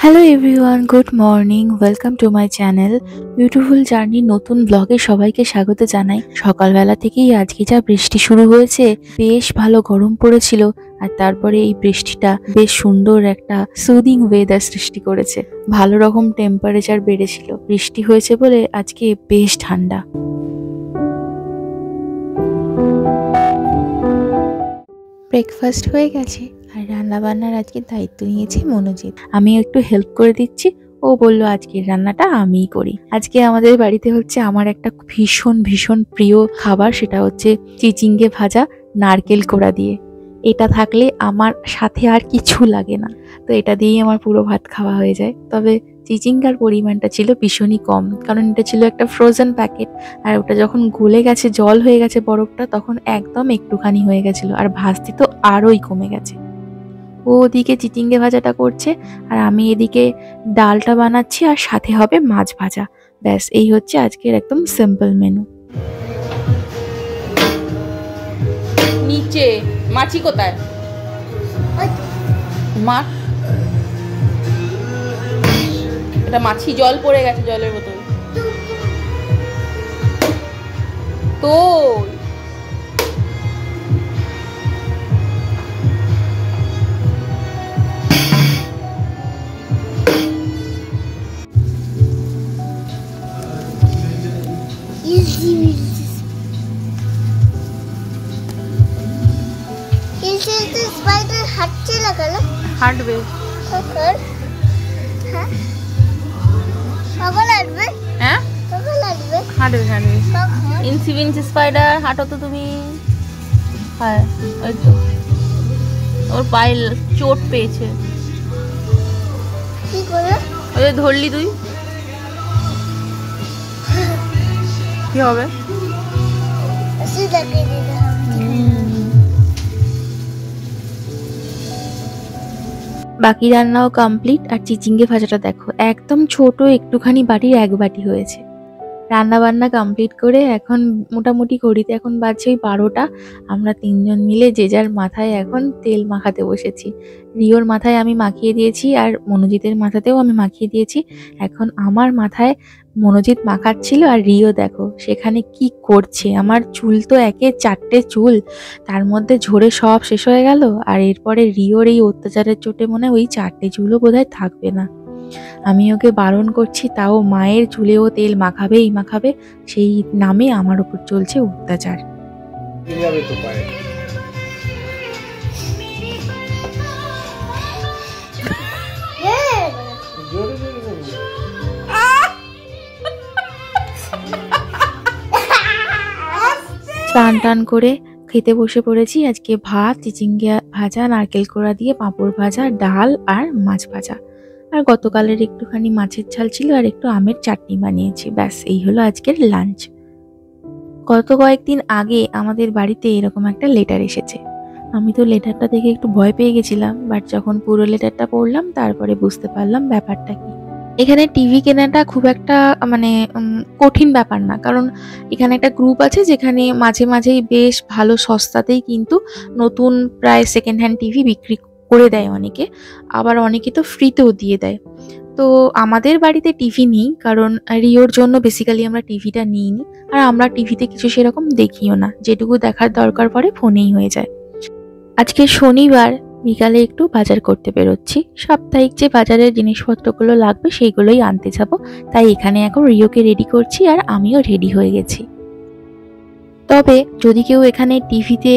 Hello everyone, good morning. Welcome to my channel beautiful journey. নতুন ব্লগে সবাইকে স্বাগত জানাই। সকালবেলা থেকেই আজকে যা বৃষ্টি শুরু হয়েছে, বেশ ভালো গরম পড়েছিল, আর তারপরে এই বৃষ্টিটা বেশ সুন্দর একটা সুদিং ওয়েদার সৃষ্টি করেছে। ভালো রকম টেম্পারেচার বেড়েছিল, বৃষ্টি হয়েছে বলে আজকে বেশ ঠান্ডা। ব্রেকফাস্ট হয়ে গেছে আর রান্নাবান্নার আজকে দায়িত্ব নিয়েছে মনোজিৎ। আমি একটু হেল্প করে দিচ্ছি। ও বলল আজকের রান্নাটা আমিই করি। আজকে আমাদের বাড়িতে হচ্ছে আমার একটা ভীষণ ভীষণ প্রিয় খাবার, সেটা হচ্ছে চিচিঙ্গে ভাজা নারকেল কোড়া দিয়ে। এটা থাকলে আমার সাথে আর কিছু লাগে না, তো এটা দিয়েই আমার পুরো ভাত খাওয়া হয়ে যায়। তবে চিচিঙ্গার পরিমাণটা ছিল ভীষণই কম, কারণ এটা ছিল একটা ফ্রোজেন প্যাকেট, আর ওটা যখন গলে গেছে, জল হয়ে গেছে বরফটা, তখন একদম একটুখানি হয়ে গেছিলো, আর ভাজতে তো আরোই কমে গেছে। ও ওদিকে চিচিঙ্গে ভাজাটা করছে আর আমি এদিকে ডালটা বানাচ্ছি, আর সাথে হবে মাছ ভাজা। ব্যাস, এই হচ্ছে আজকের একদম সিম্পল মেনু। নিচে মাছি কোথায়? মা, এটা মাছি জল পড়ে গেছে, জলের বোতল তো। হাঁটবে হ্যাঁ, হাঁটবে হাঁটবে। ইঞ্চি বিঞ্চি স্পাইডার, হাঁটো তো তুমি। হ্যাঁ, ওই তো ওর পায়ে চোট পেয়েছে। ওই যে ধরলি তুই, কি হবে? বাকি রান্নাও কমপ্লিট, আর চিচিঙ্গে ভাজাটা দেখো একদম ছোট একটুখানি বাটির এক বাটি হয়েছে। রান্না বান্না কমপ্লিট করে এখন মোটামুটি ঘড়িতে এখন বাজছে ওই 12টা। আমরা তিনজন মিলে যে যার মাথায় এখন তেল মাখাতে বসেছি। রিওর মাথায় আমি মাখিয়ে দিয়েছি, আর মনোজিতের মাথাতেও আমি মাখিয়ে দিয়েছি। এখন আমার মাথায় মনোজিৎ মাখাচ্ছিল, আর রিও দেখো সেখানে কি করছে। আমার চুল তো একে 4টে চুল, তার মধ্যে ঝরে সব শেষ হয়ে গেল, আর এরপরে রিওর এই অত্যাচারের চোটে মনে ওই 4টে চুলও বোধহয় থাকবে না। আমি ওকে বারণ করছি, তাও মায়ের চুলেও তেল মাখাবেই মাখাবে, সেই নামে আমার উপর চলছে অত্যাচার। স্নান টান করে খেতে বসে পড়েছি। আজকে ভাত, চিচিঙ্গে ভাজা, নারকেল কোড়া দিয়ে পাঁপড় ভাজা, ডাল আর মাছ ভাজা, আর গতকালের একটুখানি মাছের ঝাল ছিল, আর একটু আমের চাটনি বানিয়েছি। ব্যাস, এই হলো আজকের লাঞ্চ। গত কয়েকদিন আগে আমাদের বাড়িতে এরকম একটা লেটার এসেছে। আমি তো লেটারটা দেখে একটু ভয় পেয়ে গেছিলাম, বাট যখন পুরো লেটারটা পড়লাম তারপরে বুঝতে পারলাম ব্যাপারটা কি। এখানে টিভি কেনাটা খুব একটা কঠিন ব্যাপার না, কারণ এখানে একটা গ্রুপ আছে যেখানে মাঝে মাঝেই বেশ ভালো সস্তাতেই কিন্তু নতুন প্রায় সেকেন্ড হ্যান্ড টিভি বিক্রি করে দেয় অনেকে, আবার অনেকে তো ফ্রিতেও দিয়ে দেয়। তো আমাদের বাড়িতে টিভি নেই, কারণ রিওর জন্য বেসিক্যালি আমরা টিভিটা নিইনি, আর আমরা টিভিতে কিছু সেরকম দেখিও না, যেটুকু দেখার দরকার পড়ে ফোনেই হয়ে যায়। আজকে শনিবার বিকালে একটু বাজার করতে বেরোচ্ছি। সাপ্তাহিক যে বাজারের জিনিসপত্রগুলো লাগবে সেইগুলোই আনতে যাব, তাই এখানে এখন রিওকে রেডি করছি, আর আমিও রেডি হয়ে গেছি। তবে যদি কেউ এখানে টিভিতে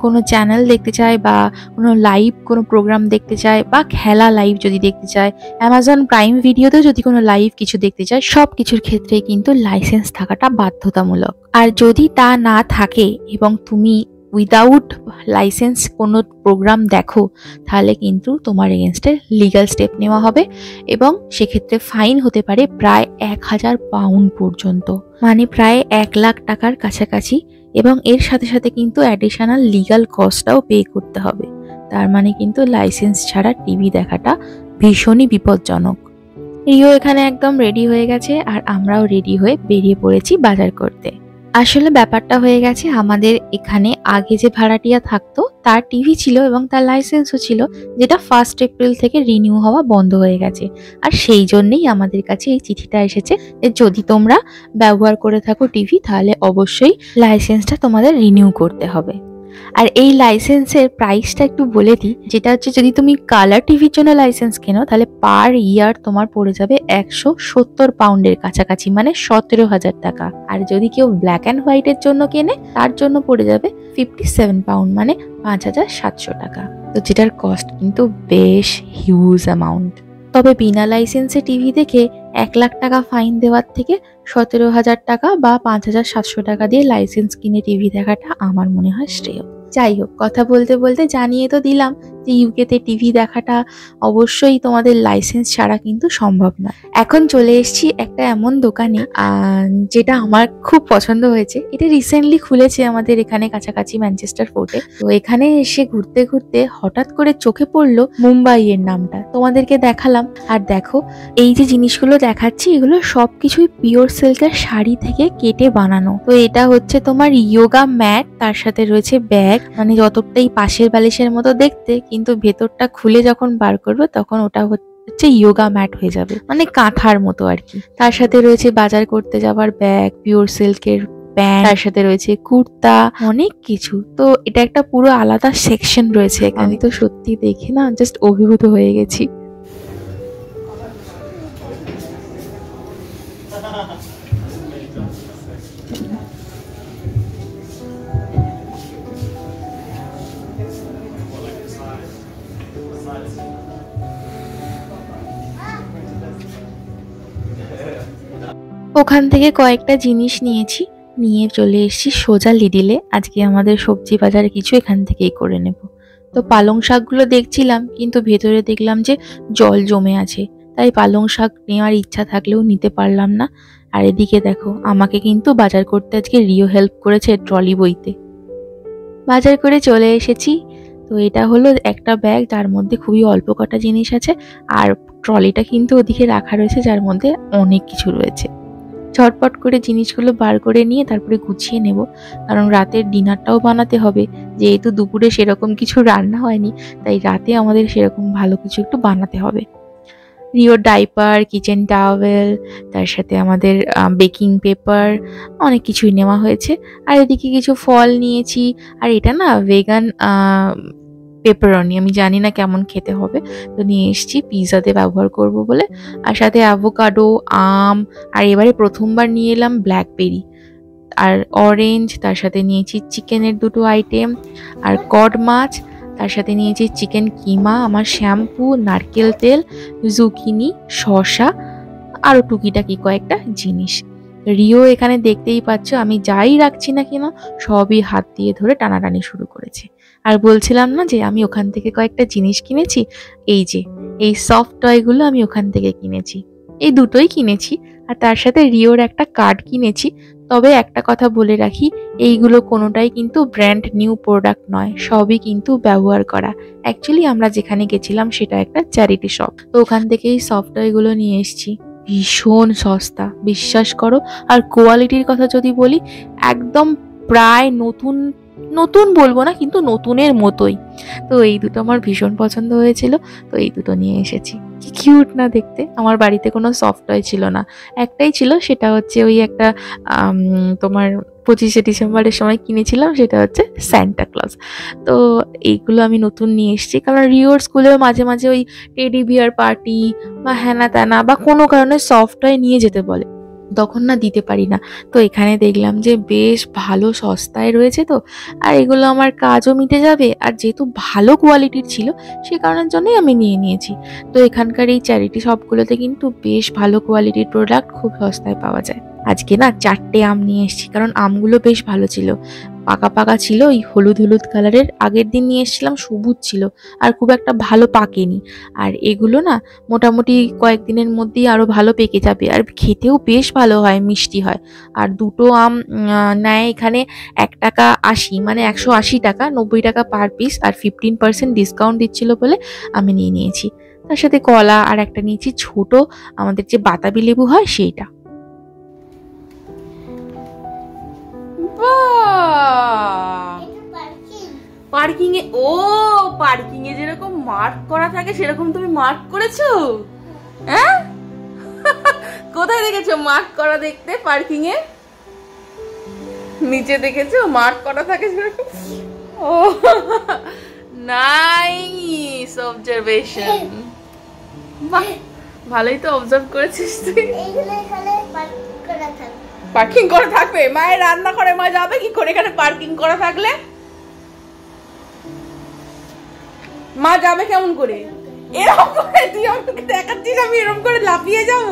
কোনো চ্যানেল দেখতে চায়, বা কোনো লাইভ কোনো প্রোগ্রাম দেখতে চায়, বা খেলা লাইভ যদি দেখতে চায়, অ্যামাজন প্রাইম ভিডিওতেও যদি কোনো লাইভ কিছু দেখতে চায়, সব কিছুর ক্ষেত্রে কিন্তু লাইসেন্স থাকাটা বাধ্যতামূলক। আর যদি তা না থাকে এবং তুমি উইদাউট লাইসেন্স কোনো প্রোগ্রাম দেখো, তাহলে কিন্তু তোমার এগেনস্টে লিগ্যাল স্টেপ নেওয়া হবে, এবং সেক্ষেত্রে ফাইন হতে পারে প্রায় 1000 পাউন্ড পর্যন্ত, মানে প্রায় 1 লাখ টাকার কাছাকাছি। এবং এর সাথে সাথে কিন্তু অ্যাডিশনাল লিগ্যাল কস্টটাও পে করতে হবে। তার মানে কিন্তু লাইসেন্স ছাড়া টিভি দেখাটা ভীষণই বিপজ্জনক। রিও এখানে একদম রেডি হয়ে গেছে, আর আমরাও রেডি হয়ে বেরিয়ে পড়েছি বাজার করতে। আসলে ব্যাপারটা হয়ে গেছে, আমাদের এখানে আগে যে ভাড়াটিয়া থাকতো তার টিভি ছিল এবং তার লাইসেন্সও ছিল, যেটা 1 এপ্রিল থেকে রিনিউ হওয়া বন্ধ হয়ে গেছে। আর সেই জন্যেই আমাদের কাছে এই চিঠিটা এসেছে যে যদি তোমরা ব্যবহার করে থাকো টিভি, তাহলে অবশ্যই লাইসেন্সটা তোমাদের রিনিউ করতে হবে। আর এই লাইসেন্সের প্রাইসটা একটু বলে দিই, যেটা হচ্ছে যদি তুমি কালার টিভির জন্য লাইসেন্স কেনো তাহলে পার ইয়ার তোমার পড়ে যাবে 170 পাউন্ডের কাছাকাছি, মানে 17,000 টাকা। আর যদি কেউ ব্ল্যাক অ্যান্ড হোয়াইটের জন্য কেনে তার জন্য পড়ে যাবে 57 পাউন্ড, মানে 5,700 টাকা। তো যেটার কস্ট কিন্তু বেশ হিউজ অ্যামাউন্ট। তবে বিনা লাইসেন্সে টিভি দেখে 1 লাখ টাকা ফাইন দেওয়ার থেকে 17,000 টাকা বা 5,700 টাকা দিয়ে লাইসেন্স কিনে টিভি দেখাটা আমার মনে হয় শ্রেয়। যাই হোক, কথা বলতে বলতে জানিয়ে তো দিলাম যে ইউকেতে টিভি দেখাটা অবশ্যই তোমাদের লাইসেন্স ছাড়া কিন্তু সম্ভব না। এখন চলে এসেছি একটা এমন দোকানে যেটা আমার খুব পছন্দ হয়েছে। এটা রিসেন্টলি খুলেছে আমাদের এখানে কাছাকাছি ম্যানচেস্টার ফোর্টে। তো এখানে এসে ঘুরতে ঘুরতে হঠাৎ করে চোখে পড়লো মুম্বাইয়ের নামটা, তোমাদেরকে দেখালাম। আর দেখো, এই যে জিনিসগুলো দেখাচ্ছি এগুলো সবকিছুই পিওর সিল্কের শাড়ি থেকে কেটে বানানো। তো এটা হচ্ছে তোমার ইয়োগা ম্যাট, তার সাথে রয়েছে ব্যাগ, মানে যতটাই পাশের বালিশের মতো দেখতে, কিন্তু ভেতরটা খুলে যখন বার করবে তখন ওটা হচ্ছে ইয়োগা ম্যাট হয়ে যাবে, মানে কাঁথার মতো আর কি। তার সাথে রয়েছে বাজার করতে যাবার ব্যাগ, পিওর সিল্কের প্যান্ট, তার সাথে রয়েছে কুর্তা, অনেক কিছু। তো এটা একটা পুরো আলাদা সেকশন রয়েছে। আমি তো সত্যি দেখে না জাস্ট অভিভূত হয়ে গেছি। ওখান থেকে কয়েকটা জিনিস নিয়েছি, নিয়ে চলে এসেছি সোজা লিডিলে। আজকে আমাদের সবজি বাজার কিছু এখান থেকেই করে নেব। তো পালং শাকগুলো দেখছিলাম, কিন্তু ভেতরে দেখলাম যে জল জমে আছে, তাই পালং শাক নেওয়ার ইচ্ছা থাকলেও নিতে পারলাম না। আর এদিকে দেখো, আমাকে কিন্তু বাজার করতে আজকে রিও হেল্প করেছে ট্রলি বইতে। বাজার করে চলে এসেছি। তো এটা হলো একটা ব্যাগ, যার মধ্যে খুবই অল্প কটা জিনিস আছে, আর ট্রলিটা কিন্তু ওদিকে রাখা রয়েছে, যার মধ্যে অনেক কিছু রয়েছে। ঝটপট করে জিনিসগুলো বার করে নিয়ে তারপরে গুছিয়ে নেব, কারণ রাতের ডিনারটাও বানাতে হবে। যেহেতু দুপুরে সেরকম কিছু রান্না হয়নি, তাই রাতে আমাদের সেরকম ভালো কিছু একটু বানাতে হবে। রিওর ডাইপার, কিচেন টাওয়েল, তার সাথে আমাদের বেকিং পেপার, অনেক কিছুই নেওয়া হয়েছে। আর এদিকে কিছু ফল নিয়েছি। আর এটা না ভেগান পেপারনি, আমি জানি না কেমন খেতে হবে, তো নিয়ে এসেছি পিৎজাতে ব্যবহার করব বলে। আর সাথে অ্যাভোকাডো, আম, আর এবারে প্রথমবার নিয়ে এলাম ব্ল্যাকবেরি আর অরেঞ্জ। তার সাথে নিয়েছি চিকেনের 2টো আইটেম আর কড মাছ। তার সাথে নিয়েছি চিকেন কিমা, আমার শ্যাম্পু, নারকেল তেল, জুকিনি, শসা, আরও টুকিটাকি কয়েকটা জিনিস। রিও এখানে দেখতেই পাচ্ছ, আমি যাই রাখছি না কেন সবই হাত দিয়ে ধরে টানাটানি শুরু করেছে। আর বলছিলাম না যে আমি ওখান থেকে কয়েকটা জিনিস কিনেছি, এই যে এই সফট টয়গুলো আমি ওখান থেকে কিনেছি, এই দুটোই কিনেছি। আর তার সাথে রিওর একটা কার্ড কিনেছি। তবে একটা কথা বলে রাখি, এইগুলো কোনোটাই কিন্তু ব্র্যান্ড নিউ প্রোডাক্ট নয়, সবই কিন্তু ব্যবহার করা। অ্যাকচুয়ালি আমরা যেখানে গেছিলাম সেটা একটা চ্যারিটি শপ, তো ওখান থেকে এই সফট টয়গুলো নিয়ে এসেছি। ভীষণ সস্তা, বিশ্বাস করো। আর কোয়ালিটির কথা যদি বলি, একদম প্রায় নতুন, নতুন বলবো না কিন্তু নতুনের মতোই। তো এই দুটো আমার ভীষণ পছন্দ হয়েছিল, তো এই দুটো নিয়ে এসেছি। কি কিউট না দেখতে। আমার বাড়িতে কোনো সফট টয় ছিল না, একটাই ছিল, সেটা হচ্ছে ওই একটা তোমার 25শে ডিসেম্বরের সময় কিনেছিলাম, সেটা হচ্ছে স্যান্টা ক্লজ। তো এইগুলো আমি নতুন নিয়ে এসেছি, কারণ রিওর স্কুলেও মাঝে মাঝে ওই টেডি বিয়ার পার্টি বা হ্যানা ত্যানা বা কোনো কারণে সফট টয় নিয়ে যেতে বলে, তখন না দিতে পারি না। তো এখানে দেখলাম যে বেশ ভালো সস্তায় রয়েছে, তো আর এগুলো আমার কাজও মিটে যাবে, আর যেহেতু ভালো কোয়ালিটির ছিল সে কারণের জন্যই আমি নিয়ে নিয়েছি। তো এখানকার এই চ্যারিটি শপগুলোতে কিন্তু বেশ ভালো কোয়ালিটির প্রোডাক্ট খুব সস্তায় পাওয়া যায়। আজকে না 4টে আম নিয়ে এসেছি, কারণ আমগুলো বেশ ভালো ছিল, পাকা পাকা ছিল, ওই হলুদ হলুদ কালারের। আগের দিন নিয়ে এসেছিলাম সবুজ ছিল, আর খুব একটা ভালো পাকেনি। আর এগুলো না মোটামুটি কয়েকদিনের মধ্যেই আরো ভালো পেকে যাবে, আর খেতেও বেশ ভালো হয়, মিষ্টি হয়। আর দুটো আম নেয় এখানে 1 টাকা 80, মানে 180 টাকা, 90 টাকা পার পিস, আর 15% ডিসকাউন্ট দিচ্ছিল বলে আমি নিয়ে নিয়েছি। তার সাথে কলা, আর একটা নিয়েছি ছোট আমাদের যে বাতাবি লেবু হয় সেইটা। পার্কিং এ, ও পার্কিং এ যেরকম মার্ক করা থাকে সেরকম তুমি মার্ক করেছো? হ্যাঁ, কোথায় দেখেছো মার্ক করা দেখতে? পার্কিং এ নিচে দেখেছো মার্ক করা থাকে সেরকম? ও নাইস অবজারভেশন। বাহ, ভালোই তো অবজার্ভ করেছিস তুই। পার্কিং করা থাকবে? মায়ের রান্না করে মা যাবে কি করে এখানে পার্কিং করা থাকলে? মা যাবে কেমন করে? এরকম করে তুই আমাকে দেখাচ্ছিস আমি এরকম করে লাফিয়ে যাব?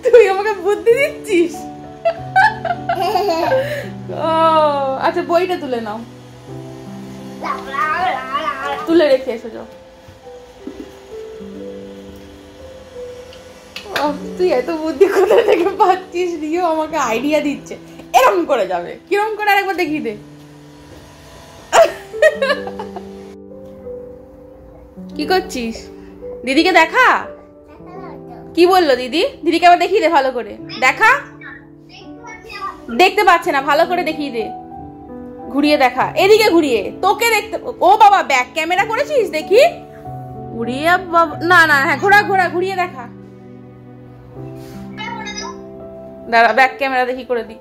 তুই আমাকে বুদ্ধি দিচ্ছিস? ও আচ্ছা, বইটা তুলে নাও, তুলে রেখে এসে যাও। তুই এত বুদ্ধি কোথা থেকে পাচ্ছিস? রিও আমাকে আইডিয়া দিচ্ছে এরকম করে যাবে। কিরকম করে আরেকবার দেখিয়ে দে। কি করছিস? দিদিকে দেখা। কি বললো দিদি? দিদিকে আবার দেখিয়ে দে ভালো করে। দেখা, দেখতে পাচ্ছে না, ভালো করে দেখিয়ে দে। ঘুরিয়ে দেখা, এদিকে ঘুরিয়ে, তোকে দেখতে। ও বাবা, ব্যাক ক্যামেরা করেছিস দেখি। ঘুরিয়ে বাবা, না না, হ্যাঁ ঘোরা ঘোরা, ঘুরিয়ে দেখা। দাঁড়া, ব্যাক ক্যামেরা দেখি করে দি।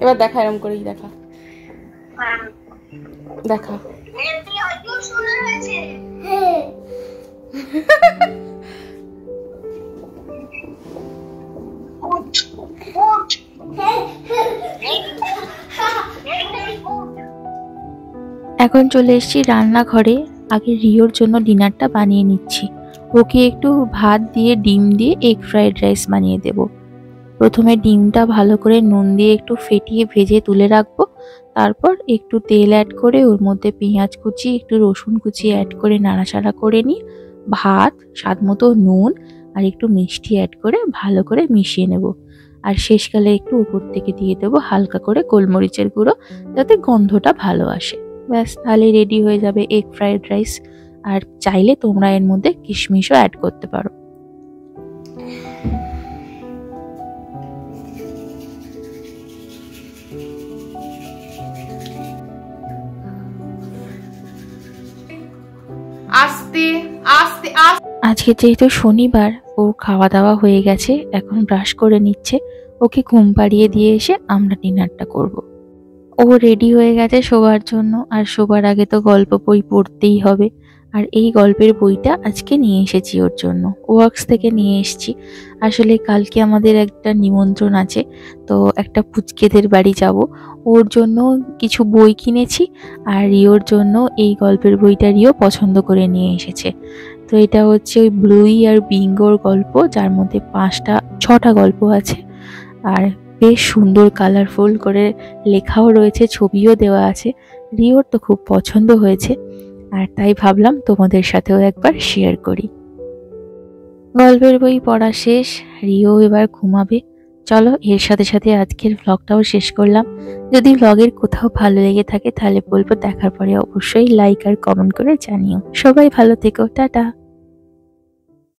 এবার দেখা, এরকম করেই দেখা, দেখা। এখন চলে এসেছি রান্নাঘরে। আগে রিওর জন্য ডিনারটা বানিয়ে নিচ্ছি। ওকে একটু ভাত দিয়ে ডিম দিয়ে এগ ফ্রাইড রাইস বানিয়ে দেব। প্রথমে ডিমটা ভালো করে নুন দিয়ে একটু ফেটিয়ে ভেজে তুলে রাখবো। তারপর একটু তেল অ্যাড করে ওর মধ্যে পেঁয়াজ কুচি, একটু রসুন কুচি অ্যাড করে নাড়াচাড়া করে নিয়ে ভাত, স্বাদ মতো নুন আর একটু মিষ্টি অ্যাড করে ভালো করে মিশিয়ে নেব। আর শেষকালে একটু উপর থেকে দিয়ে দেবো হালকা করে গোলমরিচের গুঁড়ো, যাতে গন্ধটা ভালো আসে। ব্যাস, তাহলে রেডি হয়ে যাবে এগ ফ্রাইড রাইস। আর চাইলে তোমরা এর মধ্যে কিশমিশও অ্যাড করতে পারো। আস্তে আস্তে আস্তে। আজকে যেহেতু শনিবার, ওর খাওয়া দাওয়া হয়ে গেছে, এখন ব্রাশ করে নিচ্ছে। ওকে ঘুম পাড়িয়ে দিয়ে এসে আমরা ডিনারটা করব। ও রেডি হয়ে গেছে শোবার জন্য, আর শোবার আগে তো গল্প বই পড়তেই হবে। আর এই গল্পের বইটা আজকে নিয়ে এসেছি ওর জন্য, ওয়ার্কস থেকে নিয়ে এসেছি। আসলে কালকে আমাদের একটা নিমন্ত্রণ আছে, তো একটা পুচকেদের বাড়ি যাব। ওর জন্য কিছু বই কিনেছি, আর রিওর জন্য এই গল্পের বইটা রিও পছন্দ করে নিয়ে এসেছে। তো এটা হচ্ছে ওই ব্লুই আর বিঙ্গোর গল্প, যার মধ্যে 6টা গল্প আছে। আর বেশ সুন্দর কালারফুল করে লেখাও রয়েছে, ছবিও দেওয়া আছে। রিওর তো খুব পছন্দ হয়েছে, আর তাই ভাবলাম তোমাদের সাথেও একবার শেয়ার করি। গল্পের বই পড়া শেষ, রিও এবার ঘুমাবে। চলো, এর সাথে সাথে আজকের ভ্লগটাও শেষ করলাম। যদি ভ্লগের কোথাও ভালো লেগে থাকে তাহলে বলবো দেখার পরে অবশ্যই লাইক আর কমেন্ট করে জানিও। সবাই ভালো থেকো, টাটা।